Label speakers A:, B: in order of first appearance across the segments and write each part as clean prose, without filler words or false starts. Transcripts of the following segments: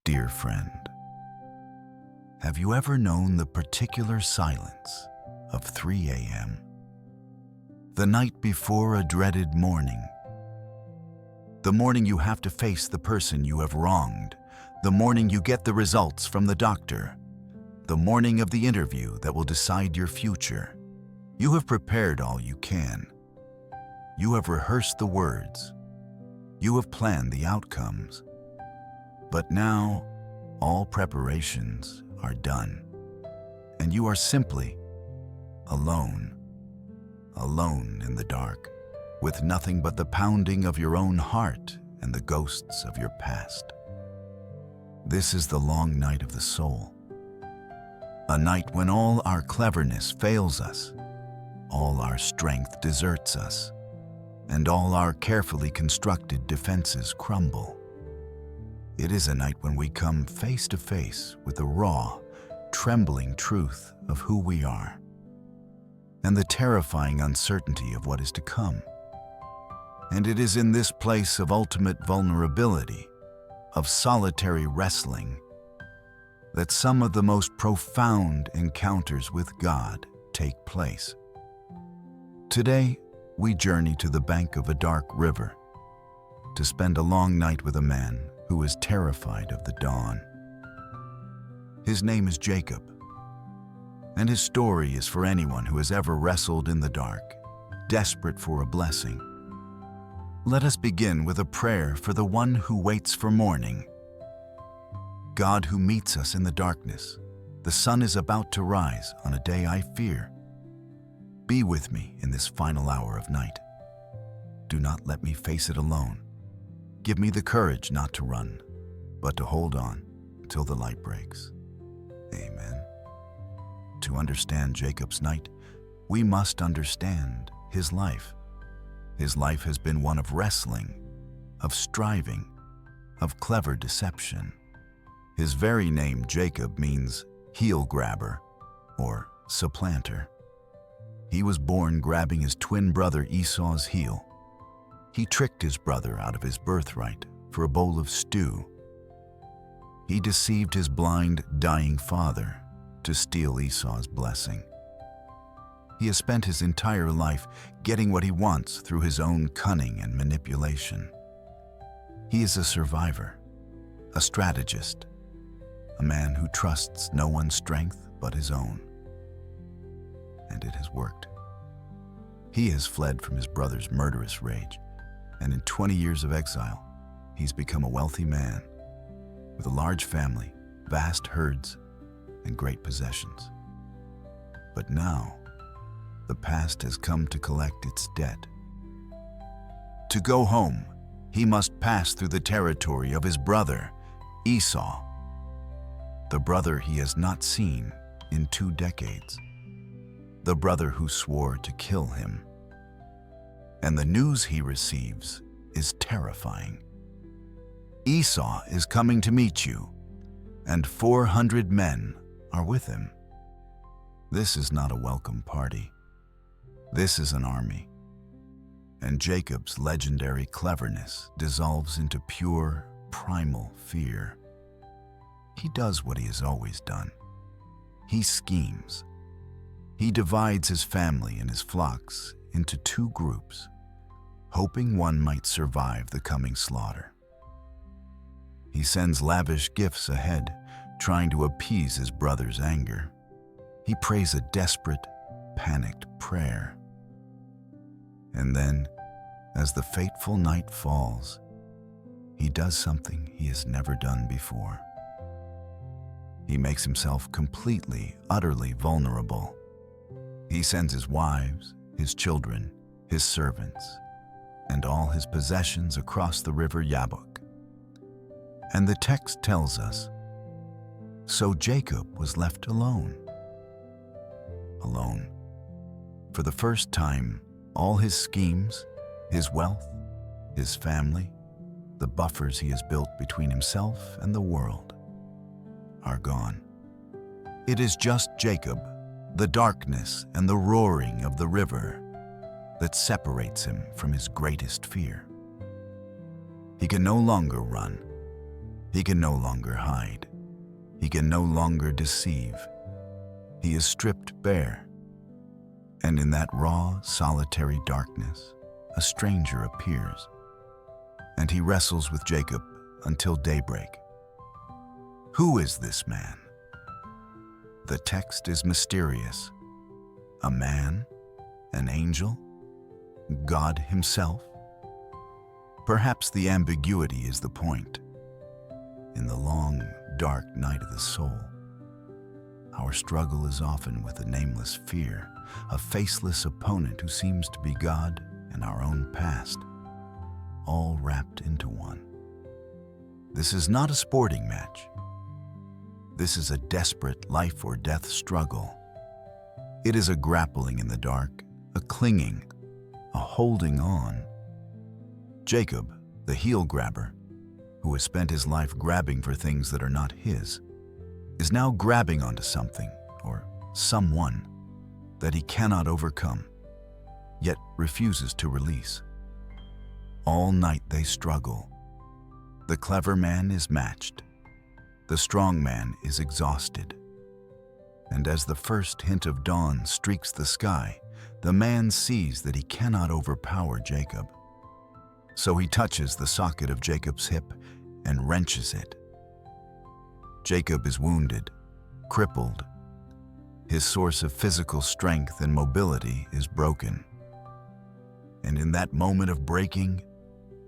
A: Dear friend, have you ever known the particular silence of 3 a.m.? The night before a dreaded morning. The morning you have to face the person you have wronged. The morning you get the results from the doctor. The morning of the interview that will decide your future. You have prepared all you can. You have rehearsed the words. You have planned the outcomes. But now, all preparations are done, and you are simply alone in the dark, with nothing but the pounding of your own heart and the ghosts of your past. This is the long night of the soul, a night when all our cleverness fails us, all our strength deserts us, and all our carefully constructed defenses crumble. It is a night when we come face to face with the raw, trembling truth of who we are, and the terrifying uncertainty of what is to come. And it is in this place of ultimate vulnerability, of solitary wrestling, that some of the most profound encounters with God take place. Today, we journey to the bank of a dark river to spend a long night with a man who is terrified of the dawn. His name is Jacob, and his story is for anyone who has ever wrestled in the dark, desperate for a blessing. Let us begin with a prayer for the one who waits for morning. God who meets us in the darkness, the sun is about to rise on a day I fear. Be with me in this final hour of night. Do not let me face it alone. Give me the courage not to run, but to hold on till the light breaks. Amen. To understand Jacob's night, we must understand his life. His life has been one of wrestling, of striving, of clever deception. His very name, Jacob, means heel grabber or supplanter. He was born grabbing his twin brother Esau's heel. He tricked his brother out of his birthright for a bowl of stew. He deceived his blind, dying father to steal Esau's blessing. He has spent his entire life getting what he wants through his own cunning and manipulation. He is a survivor, a strategist, a man who trusts no one's strength but his own. And it has worked. He has fled from his brother's murderous rage, and in 20 years of exile, he's become a wealthy man with a large family, vast herds, and great possessions. But now, the past has come to collect its debt. To go home, he must pass through the territory of his brother, Esau, the brother he has not seen in 2 decades, the brother who swore to kill him. And the news he receives is terrifying. Esau is coming to meet you, and 400 men are with him. This is not a welcome party. This is an army. And Jacob's legendary cleverness dissolves into pure, primal fear. He does what he has always done. He schemes. He divides his family and his flocks into 2 groups, hoping one might survive the coming slaughter. He sends lavish gifts ahead, trying to appease his brother's anger. He prays a desperate, panicked prayer. And then, as the fateful night falls, he does something he has never done before. He makes himself completely, utterly vulnerable. He sends his wives, his children, his servants, and all his possessions across the river Jabbok. And the text tells us, so Jacob was left alone. Alone. For the first time, all his schemes, his wealth, his family, the buffers he has built between himself and the world, are gone. It is just Jacob, the darkness and the roaring of the river, that separates him from his greatest fear. He can no longer run. He can no longer hide. He can no longer deceive. He is stripped bare. And in that raw, solitary darkness, a stranger appears, and he wrestles with Jacob until daybreak. Who is this man? The text is mysterious. A man? An angel? God himself? Perhaps the ambiguity is the point. In the long, dark night of the soul, our struggle is often with a nameless fear, a faceless opponent who seems to be God and our own past, all wrapped into one. This is not a sporting match. This is a desperate life or death struggle. It is a grappling in the dark, a clinging, a holding on. Jacob, the heel grabber, who has spent his life grabbing for things that are not his, is now grabbing onto something or someone that he cannot overcome, yet refuses to release. All night they struggle. The clever man is matched. The strong man is exhausted. And as the first hint of dawn streaks the sky, the man sees that he cannot overpower Jacob. So he touches the socket of Jacob's hip and wrenches it. Jacob is wounded, crippled. His source of physical strength and mobility is broken. And in that moment of breaking,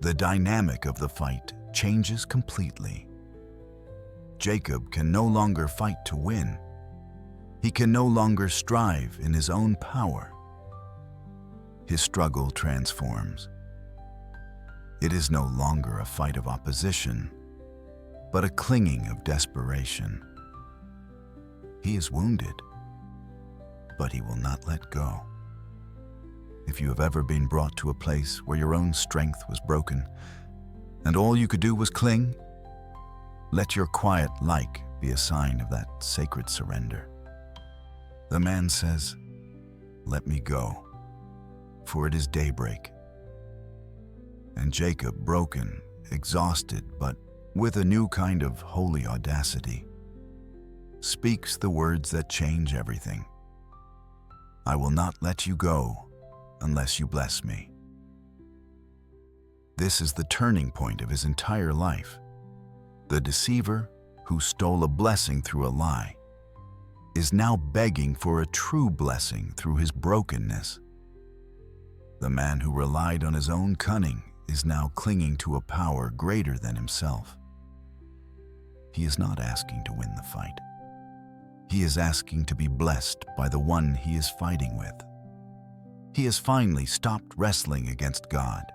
A: the dynamic of the fight changes completely. Jacob can no longer fight to win. He can no longer strive in his own power. His struggle transforms. It is no longer a fight of opposition, but a clinging of desperation. He is wounded, but he will not let go. If you have ever been brought to a place where your own strength was broken and all you could do was cling, let your quiet like be a sign of that sacred surrender. The man says, "Let me go, for it is daybreak." And Jacob, broken, exhausted, but with a new kind of holy audacity, speaks the words that change everything. "I will not let you go unless you bless me." This is the turning point of his entire life. The deceiver, who stole a blessing through a lie, is now begging for a true blessing through his brokenness. The man who relied on his own cunning is now clinging to a power greater than himself. He is not asking to win the fight. He is asking to be blessed by the one he is fighting with. He has finally stopped wrestling against God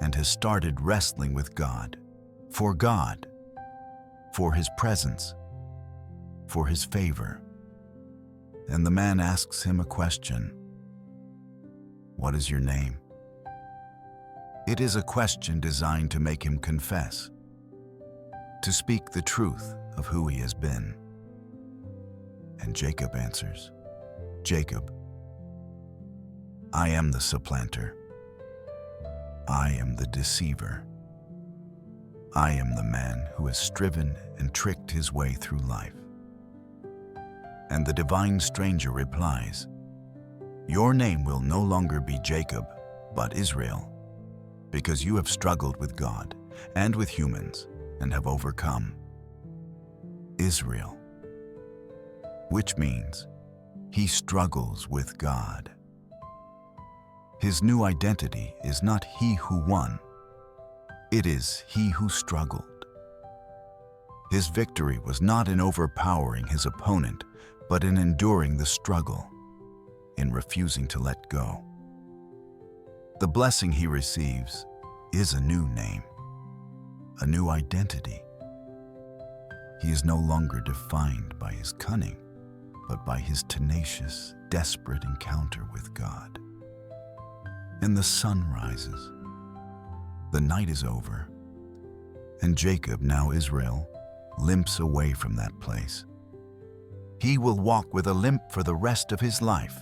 A: and has started wrestling with God, for His presence, for His favor. And the man asks him a question. "What is your name?" It is a question designed to make him confess, to speak the truth of who he has been. And Jacob answers, "Jacob, I am the supplanter. I am the deceiver. I am the man who has striven and tricked his way through life." And the divine stranger replies, "Your name will no longer be Jacob, but Israel, because you have struggled with God and with humans and have overcome." Israel, which means he struggles with God. His new identity is not he who won, it is he who struggled. His victory was not in overpowering his opponent, but in enduring the struggle, in refusing to let go. The blessing he receives is a new name, a new identity. He is no longer defined by his cunning, but by his tenacious, desperate encounter with God. And the sun rises. The night is over, and Jacob, now Israel, limps away from that place. He will walk with a limp for the rest of his life.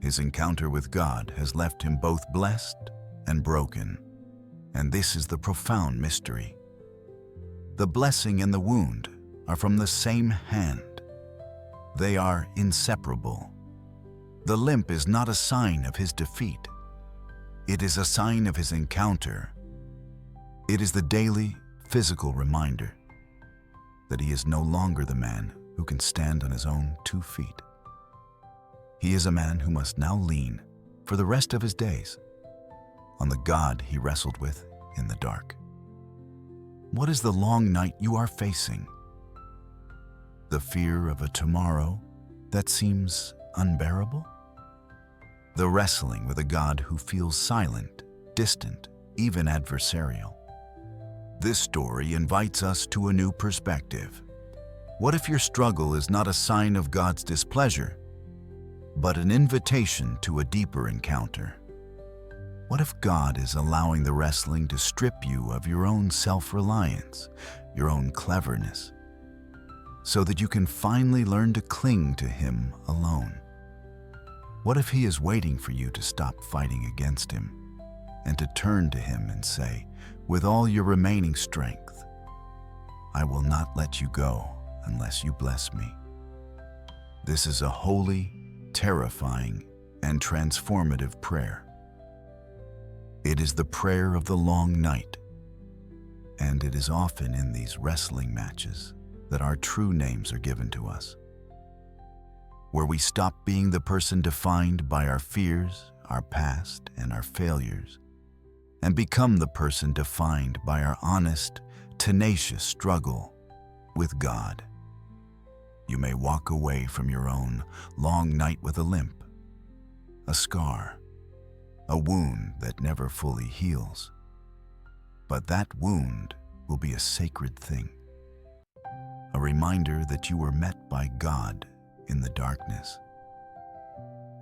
A: His encounter with God has left him both blessed and broken, and this is the profound mystery. The blessing and the wound are from the same hand. They are inseparable. The limp is not a sign of his defeat. It is a sign of his encounter. It is the daily, physical reminder that he is no longer the man who can stand on his own 2 feet. He is a man who must now lean, for the rest of his days, on the God he wrestled with in the dark. What is the long night you are facing? The fear of a tomorrow that seems unbearable? The wrestling with a God who feels silent, distant, even adversarial? This story invites us to a new perspective. What if your struggle is not a sign of God's displeasure, but an invitation to a deeper encounter? What if God is allowing the wrestling to strip you of your own self-reliance, your own cleverness, so that you can finally learn to cling to Him alone? What if He is waiting for you to stop fighting against Him and to turn to Him and say, with all your remaining strength, I will not let you go unless you bless me? This is a holy, terrifying, and transformative prayer. It is the prayer of the long night, and it is often in these wrestling matches that our true names are given to us, where we stop being the person defined by our fears, our past, and our failures, and become the person defined by our honest, tenacious struggle with God. You may walk away from your own long night with a limp, a scar, a wound that never fully heals. But that wound will be a sacred thing, a reminder that you were met by God in the darkness,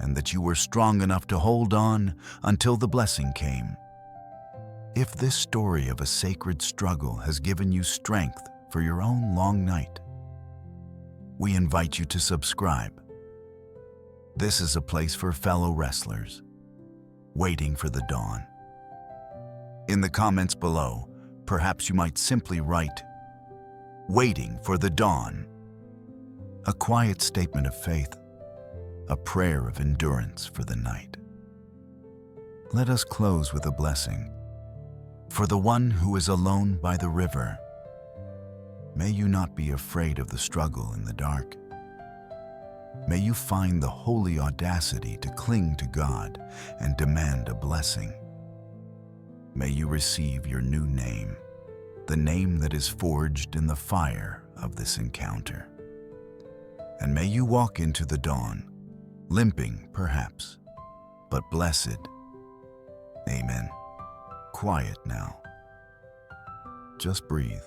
A: and that you were strong enough to hold on until the blessing came. If this story of a sacred struggle has given you strength for your own long night, we invite you to subscribe. This is a place for fellow wrestlers, waiting for the dawn. In the comments below, perhaps you might simply write, "Waiting for the dawn." A quiet statement of faith, a prayer of endurance for the night. Let us close with a blessing. For the one who is alone by the river, may you not be afraid of the struggle in the dark. May you find the holy audacity to cling to God and demand a blessing. May you receive your new name, the name that is forged in the fire of this encounter. And may you walk into the dawn, limping perhaps, but blessed. Amen. Quiet now. Just breathe.